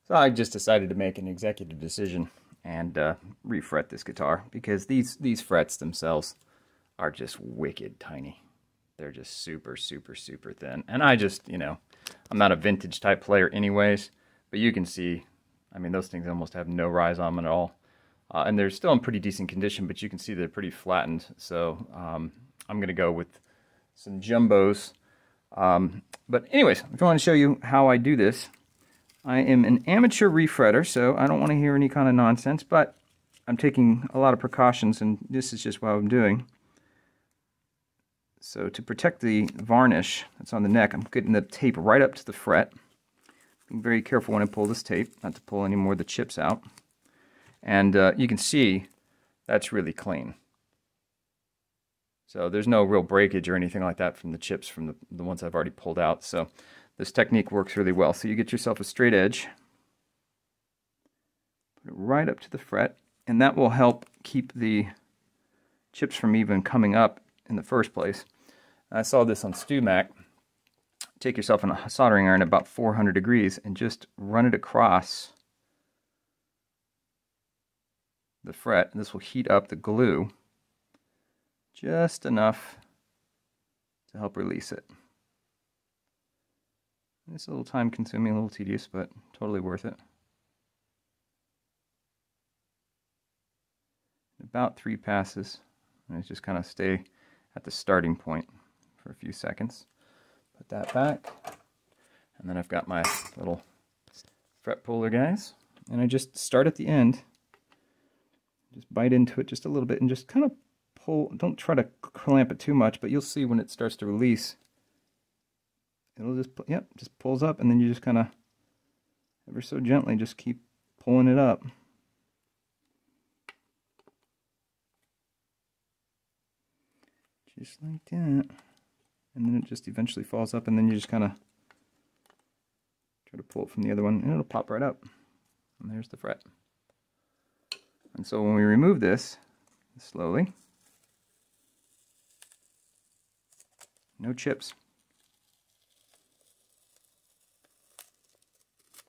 So I just decided to make an executive decision and refret this guitar because these frets themselves are just wicked tiny. They're just super, super, super thin. And I just, I'm not a vintage type player anyways, but you can see, I mean, those things almost have no rise on them at all. And they're still in pretty decent condition, but you can see they're pretty flattened. So I'm going to go with some jumbos. But anyways, I want to show you how I do this. I am an amateur refretter, so I don't want to hear any kind of nonsense, but I'm taking a lot of precautions, and this is just what I'm doing. So to protect the varnish that's on the neck, I'm getting the tape right up to the fret. Being very careful when I pull this tape, not to pull any more of the chips out. And you can see that's really clean. So there's no real breakage or anything like that from the chips from the ones I've already pulled out. So this technique works really well. So you get yourself a straight edge, put it right up to the fret, and that will help keep the chips from even coming up in the first place. I saw this on StewMac. Take yourself a soldering iron at about 400 degrees and just run it across the fret. And this will heat up the glue just enough to help release it. It's a little time consuming, a little tedious, but totally worth it. About 3 passes. And just kind of stay at the starting point for a few seconds. Put that back. And then I've got my little fret puller guys. And I just start at the end. Just bite into it just a little bit and just kind of pull. Don't try to clamp it too much, but you'll see when it starts to release. It'll just, just pulls up, and then you just kind of, ever so gently, just keep pulling it up. Just like that. And then it just eventually falls up, and then you just kind of try to pull it from the other one, and it'll pop right up. And there's the fret. And so when we remove this, slowly, no chips.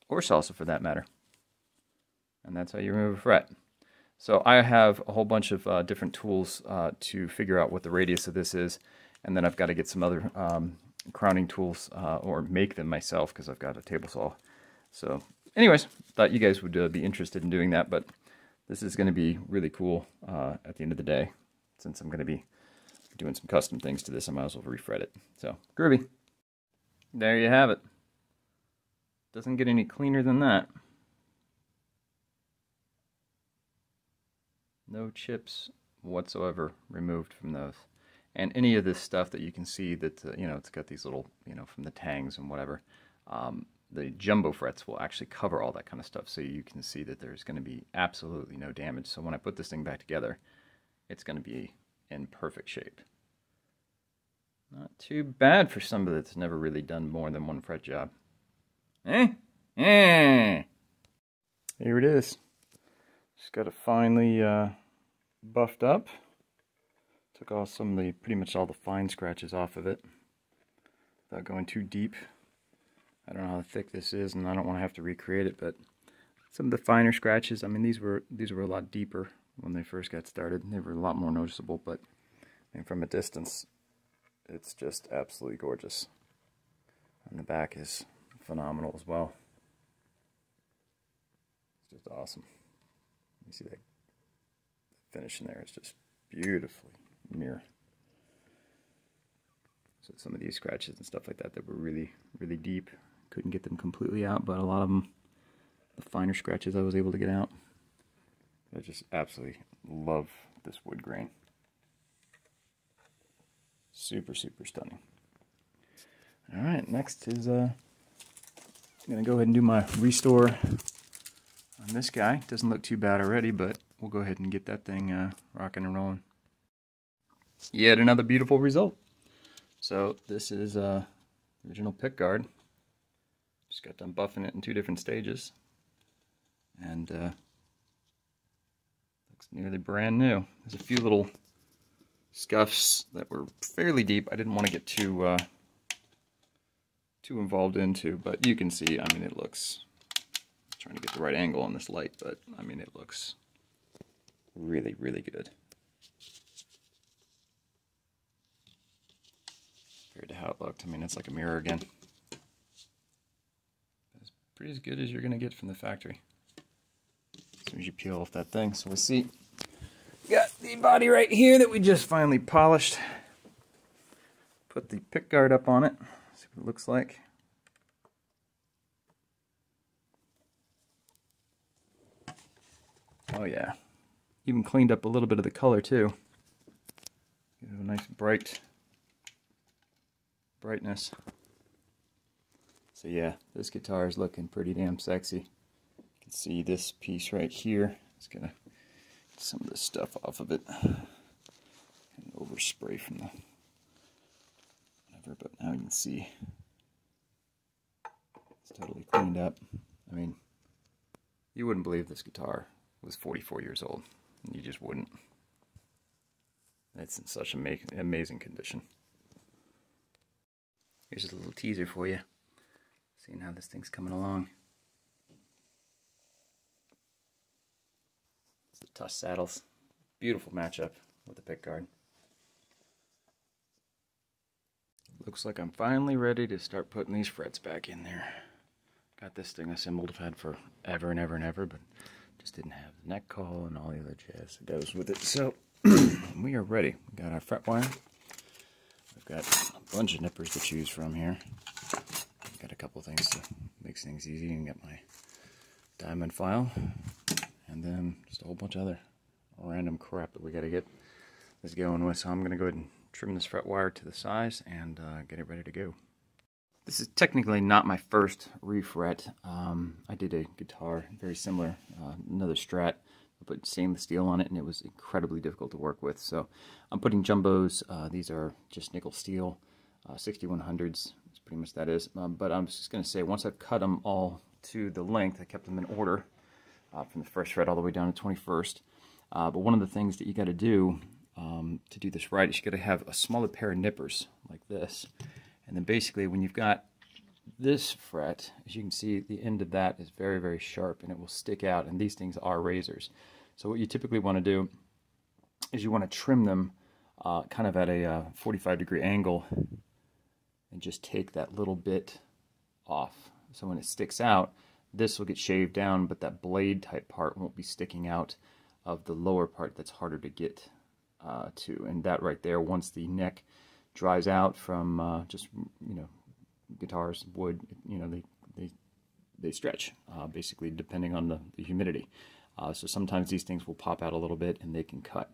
Or salsa for that matter. And that's how you remove a fret. So I have a whole bunch of different tools to figure out what the radius of this is, and then I've got to get some other crowning tools or make them myself because I've got a table saw. So anyways, thought you guys would be interested in doing that, but this is going to be really cool at the end of the day. Since I'm going to be doing some custom things to this, I might as well refret it. So, groovy. There you have it. Doesn't get any cleaner than that. No chips whatsoever removed from those. And any of this stuff that you can see that, it's got these little, from the tangs and whatever, the jumbo frets will actually cover all that kind of stuff. So you can see that there's going to be absolutely no damage. So when I put this thing back together, it's going to be in perfect shape. Not too bad for somebody that's never really done more than one fret job. Here it is. Just got it finally buffed up. Took off pretty much all the fine scratches off of it without going too deep. I don't know how thick this is, and I don't want to have to recreate it, but some of the finer scratches, I mean, these were a lot deeper when they first got started. They were a lot more noticeable, but I mean, from a distance, it's just absolutely gorgeous. And the back is phenomenal as well. It's just awesome. You see that finish in there is just beautifully mirror. So some of these scratches and stuff like that were really, really deep. Couldn't get them completely out, but a lot of them, the finer scratches I was able to get out. I just absolutely love this wood grain. Super, super stunning. Alright, next is I'm going to go ahead and do my restore on this guy. Doesn't look too bad already, but we'll go ahead and get that thing rocking and rolling. Yet another beautiful result. So this is original pick guard. Just got done buffing it in 2 different stages. And looks nearly brand new. There's a few little scuffs that were fairly deep. I didn't want to get too involved into, but you can see, I mean, it looks, trying the right angle on this light, but I mean, it looks really, really good. Compared to how it looked. I mean, it's like a mirror again. It's pretty as good as you're going to get from the factory. As soon as you peel off that thing. So we see, got the body right here that we just finally polished. Put the pick guard up on it. See what it looks like. Oh yeah. Even cleaned up a little bit of the color too. Give it a nice brightness. So yeah, this guitar is looking pretty damn sexy. You can see this piece right here. It's gonna get some of the stuff off of it. And overspray from the whatever, but now you can see it's totally cleaned up. I mean, you wouldn't believe this guitar was 44 years old. You just wouldn't. It's in such amazing condition. Here's a little teaser for you. Seeing how this thing's coming along. It's the Tush saddles. Beautiful matchup with the pickguard. Looks like I'm finally ready to start putting these frets back in there. Got this thing assembled. I've had forever and ever and ever, but just didn't have the neck call and all the other jazz that goes with it. So we are ready. We got our fret wire. We've got a bunch of nippers to choose from here. I've got a couple things to make things easy, and got my diamond file, and then just a whole bunch of other random crap that we got to get this going with. So I'm going to go ahead and trim this fret wire to the size and get it ready to go. This is technically not my first refret. I did a guitar very similar, another Strat. I put stainless steel on it, and it was incredibly difficult to work with. So I'm putting jumbos. These are just nickel steel, 6100s. That's pretty much that is. But I'm just going to say, once I've cut them all to the length, I kept them in order from the first fret all the way down to 21st. But one of the things that you got to do this right is you got to have a smaller pair of nippers like this. And then basically, when you've got this fret, as you can see, the end of that is very, very sharp, and it will stick out, and these things are razors. So what you typically want to do is you want to trim them kind of at a 45-degree angle and just take that little bit off. So when it sticks out, this will get shaved down, but that blade type part won't be sticking out of the lower part that's harder to get to. And that right there, once the neck dries out from just, guitars, wood, they stretch, basically, depending on the humidity. So sometimes these things will pop out a little bit and they can cut.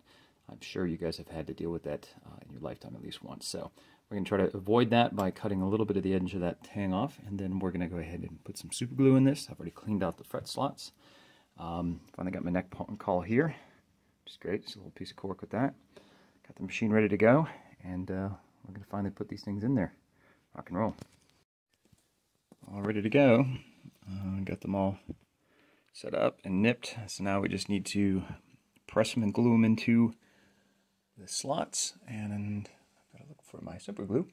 I'm sure you guys have had to deal with that in your lifetime at least once. So we're going to try to avoid that by cutting a little bit of the edge of that tang off, and then we're going to go ahead and put some super glue in this. I've already cleaned out the fret slots. Finally got my neck call here, which is great. Just a little piece of cork with that. Got the machine ready to go, and we're going to finally put these things in there. Rock and roll. All ready to go. Got them all set up and nipped. So now we just need to press them and glue them into the slots. And I've got to look for my super glue.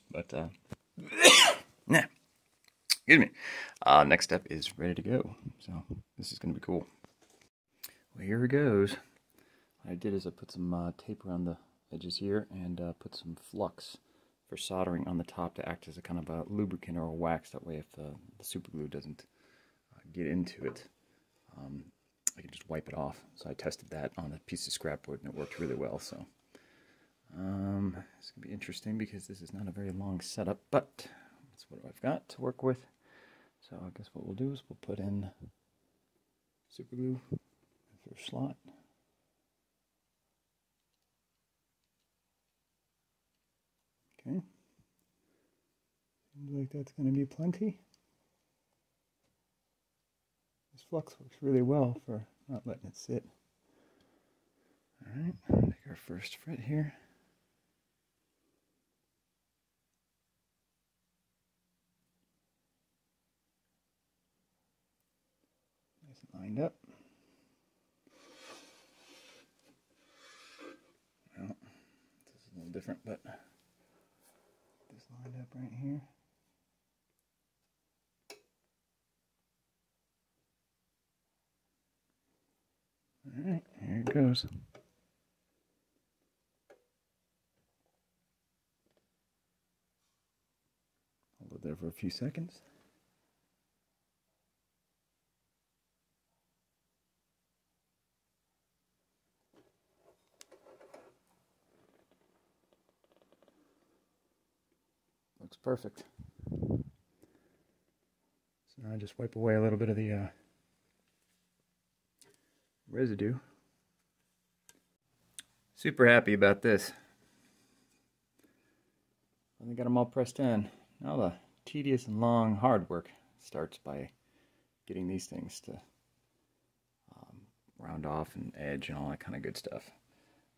But, yeah. Excuse me. Next step is ready to go. So this is going to be cool. Well, here it goes. What I did is I put some tape around the edges here and put some flux for soldering on the top to act as a kind of a lubricant or a wax. That way, if the super glue doesn't get into it, I can just wipe it off. So I tested that on a piece of scrap wood, and it worked really well. So it's going to be interesting because this is not a very long setup, but that's what I've got to work with. So I guess what we'll do is we'll put in super glue in the first slot. Okay. Seems like that's going to be plenty. This flux works really well for not letting it sit. Alright, take our first fret here. Nice and lined up. Well, this is a little different, but this lined up right here. Alright, here it goes. Hold it there for a few seconds. Looks perfect. So now I just wipe away a little bit of the residue. Super happy about this. I got them all pressed in. Now the tedious and long hard work starts by getting these things to round off and edge and all that kind of good stuff.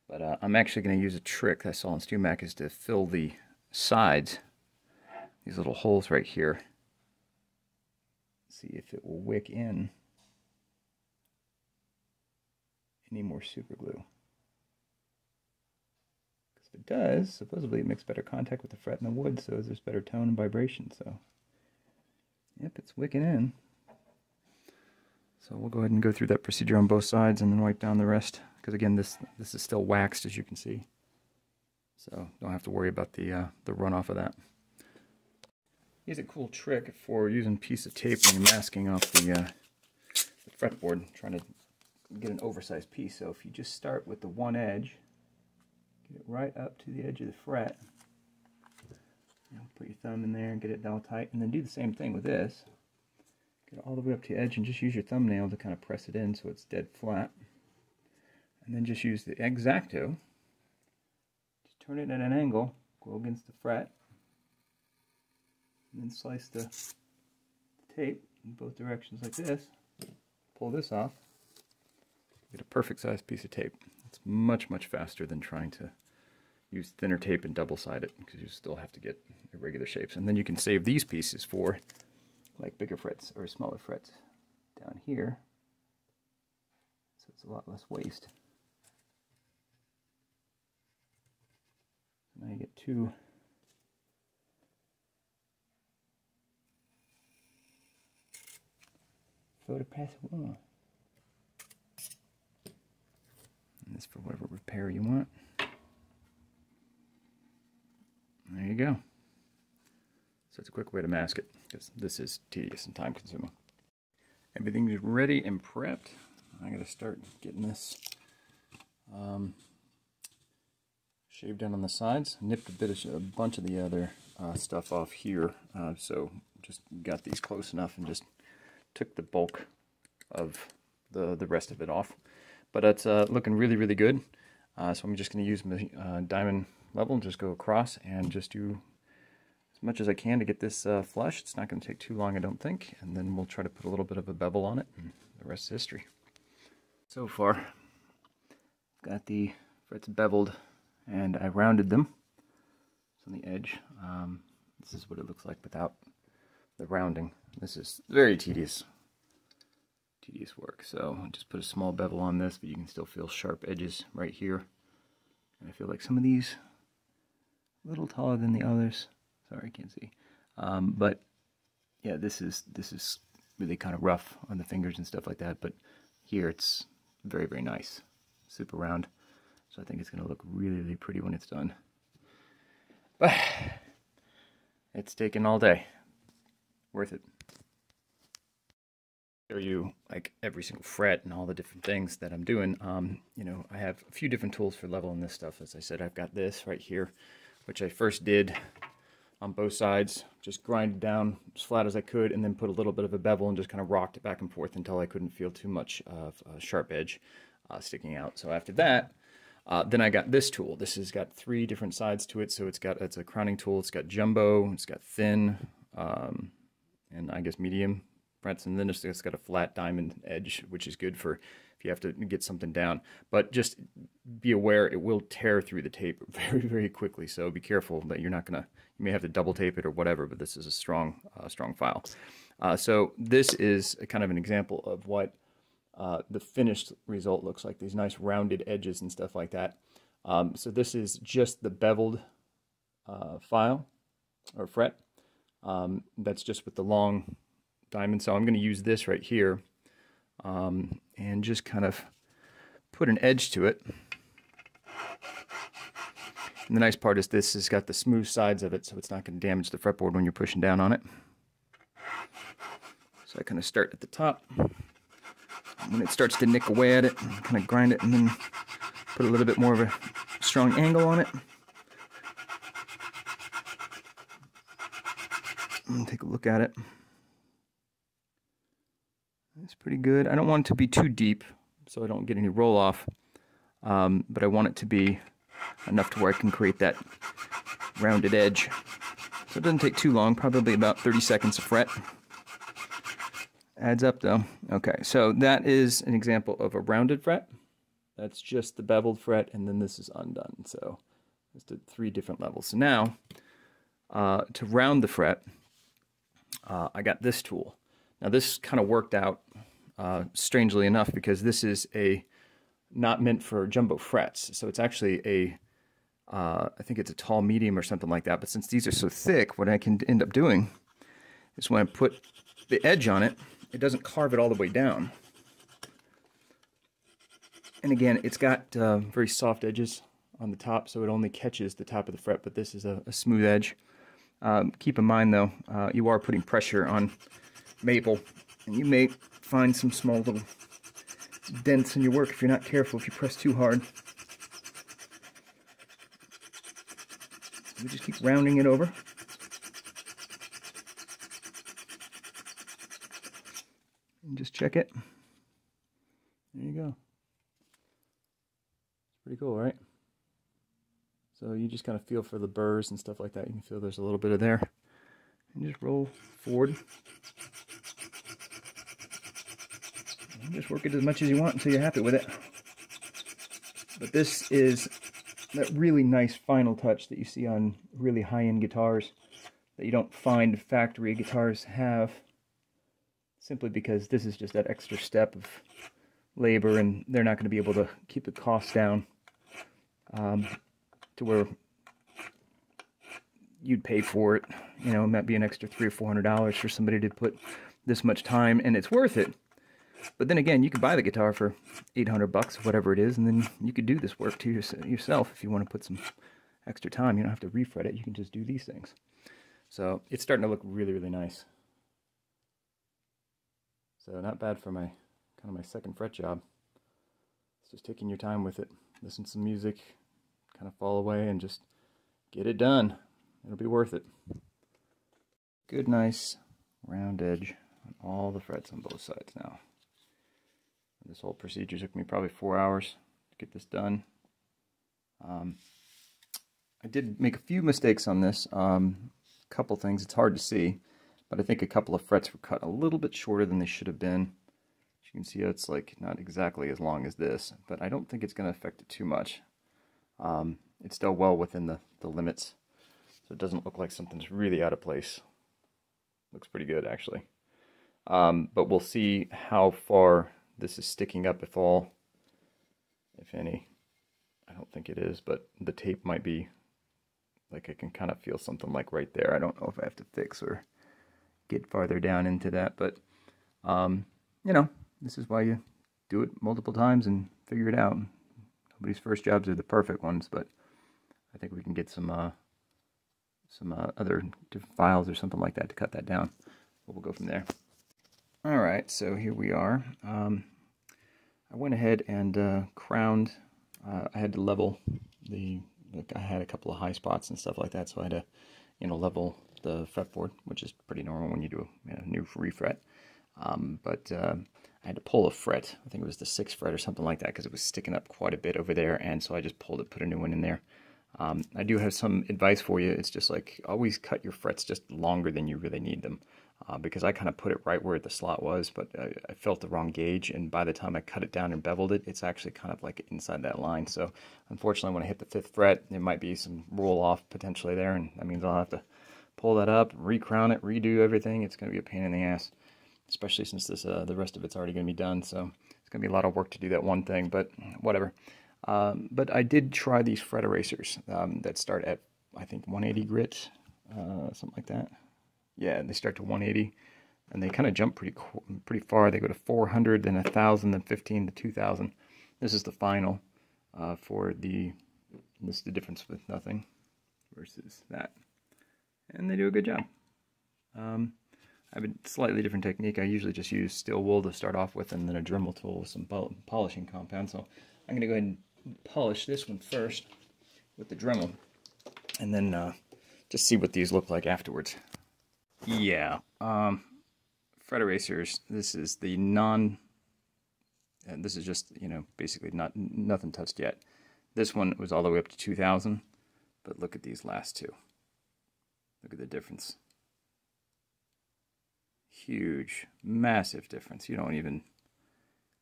But I'm actually going to use a trick I saw on StewMac, is to fill the sides, these little holes right here. See if it will wick in any more super glue. Because if it does, supposedly it makes better contact with the fret and the wood, so there's better tone and vibration. So, yep, it's wicking in. So we'll go ahead and go through that procedure on both sides and then wipe down the rest. Because again, this is still waxed, as you can see. So don't have to worry about the runoff of that. Here's a cool trick for using a piece of tape when you're masking off the fretboard, trying to get an oversized piece. So if you just start with the one edge, get it right up to the edge of the fret, put your thumb in there and get it all tight, and then do the same thing with this. Get it all the way up to the edge and just use your thumbnail to kind of press it in so it's dead flat. And then just use the X-Acto, just turn it at an angle, go against the fret, and then slice the tape in both directions like this. Pull this off. Get a perfect sized piece of tape. It's much, much faster than trying to use thinner tape and double-side it, because you still have to get irregular shapes. And then you can save these pieces for like bigger frets or smaller frets down here. So it's a lot less waste. So now you get two photopath one. And this for whatever repair you want. There you go. So it's a quick way to mask it, because this is tedious and time consuming. Everything's ready and prepped. I gotta start getting this shaved down on the sides. Nipped a bunch of the other stuff off here, so just got these close enough and just took the bulk of the rest of it off. But it's looking really, really good. So I'm just going to use my diamond level and just go across and just do as much as I can to get this flush. It's not going to take too long, I don't think. And then we'll try to put a little bit of a bevel on it, and the rest is history. So far, I've got the frets beveled and I rounded them. So on the edge, this is what it looks like without the rounding. This is very tedious work. So I'll just put a small bevel on this, but you can still feel sharp edges right here. And I feel like some of these a little taller than the others. Sorry, I can't see. But yeah, this is really kind of rough on the fingers and stuff like that. But here it's very, very nice, super round. So I think it's going to look really, really pretty when it's done. But it's taken all day. Worth it. Show you like every single fret and all the different things that I'm doing. You know, I have a few different tools for leveling this stuff. As I said, I've got this right here, which I first did on both sides, just grinded down as flat as I could, and then put a little bit of a bevel and just kind of rocked it back and forth until I couldn't feel too much of a sharp edge sticking out. So after that, then I got this tool. This has got 3 different sides to it. So it's a crowning tool. It's got jumbo, it's got thin, and I guess medium frets, and then it's got a flat diamond edge, which is good for if you have to get something down. But just be aware, it will tear through the tape very, very quickly. So be careful that you're not gonna. You may have to double tape it or whatever. But this is a strong file. So this is a kind of an example of what the finished result looks like. These nice rounded edges and stuff like that. So this is just the beveled file or fret. That's just with the long diamond. So I'm going to use this right here and just kind of put an edge to it. And the nice part is this has got the smooth sides of it, so it's not going to damage the fretboard when you're pushing down on it. So I kind of start at the top. When it starts to nick away at it, kind of grind it and then put a little bit more of a strong angle on it. And take a look at it. It's pretty good. I don't want it to be too deep so I don't get any roll off, but I want it to be enough to where I can create that rounded edge. So it doesn't take too long, probably about 30 seconds to fret. Adds up though. Okay, so that is an example of a rounded fret. That's just the beveled fret, and then this is undone. So it's the 3 different levels. So now, to round the fret, I got this tool. Now this kind of worked out strangely enough because this is not meant for jumbo frets. So it's actually I think it's a tall medium or something like that. But since these are so thick, what I can end up doing is when I put the edge on it, it doesn't carve it all the way down. And again, it's got very soft edges on the top, so it only catches the top of the fret, but this is a smooth edge. Keep in mind though, you are putting pressure on maple, and you may find some small little dents in your work if you're not careful, if you press too hard. We just keep rounding it over. And just check it. There you go. It's pretty cool, right? So you just kind of feel for the burrs and stuff like that. You can feel there's a little bit of there. And just roll forward. And just work it as much as you want until you're happy with it. But this is that really nice final touch that you see on really high-end guitars that you don't find factory guitars have, simply because this is just that extra step of labor, and they're not going to be able to keep the cost down to where you'd pay for it. You know, it might be an extra $300 or $400 for somebody to put this much time, and it's worth it. But then again, you could buy the guitar for $800, whatever it is, and then you could do this work to yourself if you want to put some extra time. You don't have to refret it. You can just do these things. So it's starting to look really, really nice. So not bad for my my second fret job. It's just taking your time with it. Listen to some music, kind of fall away, and just get it done. It'll be worth it. Good, nice round edge on all the frets on both sides now. This whole procedure took me probably 4 hours to get this done. I did make a few mistakes on this. Couple things, it's hard to see, but I think a couple of frets were cut a little bit shorter than they should have been. As you can see, it's like not exactly as long as this, but I don't think it's going to affect it too much. It's still well within the limits, so it doesn't look like something's really out of place. Looks pretty good, actually. But we'll see how far this is sticking up, if all, if any. I don't think it is, but the tape might be, like I can kind of feel something like right there. I don't know if I have to fix or get farther down into that, but you know, this is why you do it multiple times and figure it out. Nobody's first jobs are the perfect ones, but I think we can get some other different files or something like that to cut that down. But we'll go from there. All right, so here we are. I went ahead and crowned. I had to level I had a couple of high spots and stuff like that, so I had to, you know, level the fretboard, which is pretty normal when you do a new refret. But I had to pull a fret. I think it was the 6th fret or something like that, because it was sticking up quite a bit over there, and so I just pulled it, put a new one in there. I do have some advice for you. It's just like, always cut your frets just longer than you really need them, because I kind of put it right where the slot was, but I felt the wrong gauge, and by the time I cut it down and beveled it, it's actually kind of like inside that line. So unfortunately, when I hit the 5th fret, there might be some roll off potentially there, and that means I'll have to pull that up, recrown it, redo everything. It's going to be a pain in the ass, especially since this the rest of it's already going to be done. So it's going to be a lot of work to do that one thing, but whatever. But I did try these fret erasers that start at, I think, 180 grit, something like that. Yeah, they start to 180, and they kind of jump pretty far. They go to 400, then 1,000, then 15 to 2,000. This is the final for the, this is the difference with nothing versus that. And they do a good job. I have a slightly different technique. I usually just use steel wool to start off with and then a Dremel tool with some polishing compound. So I'm going to go ahead and polish this one first with the Dremel and then just see what these look like afterwards. Yeah, fret erasers, this is the and this is just, you know, basically nothing touched yet. This one was all the way up to 2000, but look at these last two. Look at the difference. Huge, massive difference. You don't even,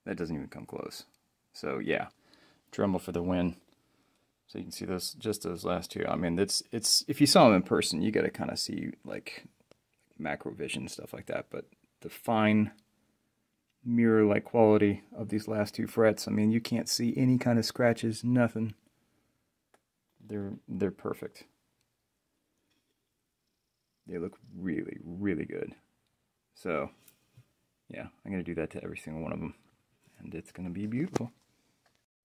that doesn't even come close. So yeah, Dremel for the win. So you can see those, just those last two. I mean, it's if you saw them in person, you got to kind of see like macro vision, stuff like that. But the fine mirror-like quality of these last two frets, I mean, you can't see any kind of scratches, nothing. They're perfect. They look really, really good. So, yeah, I'm going to do that to every single one of them. And it's going to be beautiful.